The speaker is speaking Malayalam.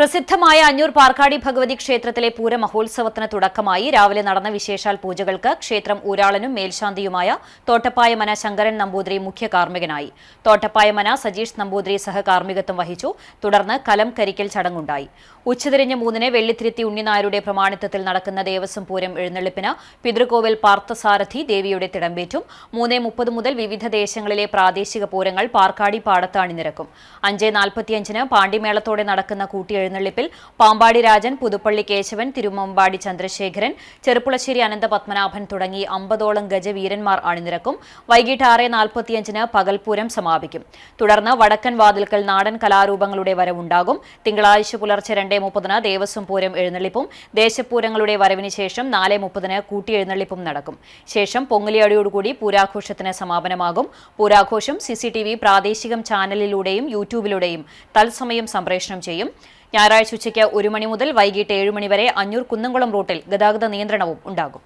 പ്രസിദ്ധമായ അഞ്ഞൂർ പാർക്കാടി ഭഗവതി ക്ഷേത്രത്തിലെ പൂരമഹോത്സവത്തിന് തുടക്കമായി രാവിലെ നടന്ന വിശേഷാൽ പൂജകൾക്ക് ക്ഷേത്രം ഊരാളനും മേൽശാന്തിയുമായ തോട്ടപ്പായമന ശങ്കരൻ നമ്പൂതിരി മുഖ്യ കാർമ്മികനായി. തോട്ടപ്പായമന സജീഷ് നമ്പൂതിരി സഹകാർമ്മികത്വം വഹിച്ചു. തുടർന്ന് കലം കരിക്കൽ ചടങ്ങുണ്ടായി. ഉച്ചതിരിഞ്ഞ് 3-ന് വെള്ളിത്തിരുത്തി ഉണ്ണിനായരുടെ പ്രമാണിത്വത്തിൽ നടക്കുന്ന ദേവസ്വം പൂരം എഴുന്നള്ളിപ്പിന് പിതൃകോവിൽ പാർത്ഥസാരഥി ദേവിയുടെ തിടമ്പേറ്റും. 3:30 മുതൽ വിവിധ ദേശങ്ങളിലെ പ്രാദേശിക പൂരങ്ങൾ പാർക്കാടി പാടത്ത് അണിനിരക്കും. 5:45-ന് പാണ്ടിമേളത്തോടെ നടക്കുന്ന എഴുന്നള്ളിപ്പിൽ പാമ്പാടി രാജൻ, പുതുപ്പള്ളി കേശവൻ, തിരുമമ്പാടി ചന്ദ്രശേഖരൻ, ചെറുപ്പുളശ്ശേരി അനന്തപത്മനാഭൻ തുടങ്ങി 50ഓളം ഗജവീരന്മാർ അണിനിരക്കും. വൈകിട്ട് 6:45-ന് പകൽപൂരം സമാപിക്കും. തുടർന്ന് വടക്കൻ വാതിൽക്കൽ നാടൻ കലാരൂപങ്ങളുടെ വരവുണ്ടാകും. തിങ്കളാഴ്ച പുലർച്ചെ 2:30-ന് ദേവസ്വം പൂരം എഴുന്നള്ളിപ്പും ദേശപൂരങ്ങളുടെ വരവിന് ശേഷം 4:30-ന് കൂട്ടിയെഴുന്നള്ളിപ്പും നടക്കും. ശേഷം പൊങ്ങലിയടിയോടുകൂടി പൂരാഘോഷത്തിന് സമാപനമാകും. പൂരാഘോഷം CCTV പ്രാദേശിക ചാനലിലൂടെയും യൂട്യൂബിലൂടെയും തത്സമയം സംപ്രേഷണം ചെയ്യും. ഞായറാഴ്ച ഉച്ചയ്ക്ക് 1 മണി മുതൽ വൈകിട്ട് 7 മണി വരെ അഞ്ഞൂർ കുന്നംകുളം റൂട്ടിൽ ഗതാഗത നിയന്ത്രണവും ഉണ്ടാകും.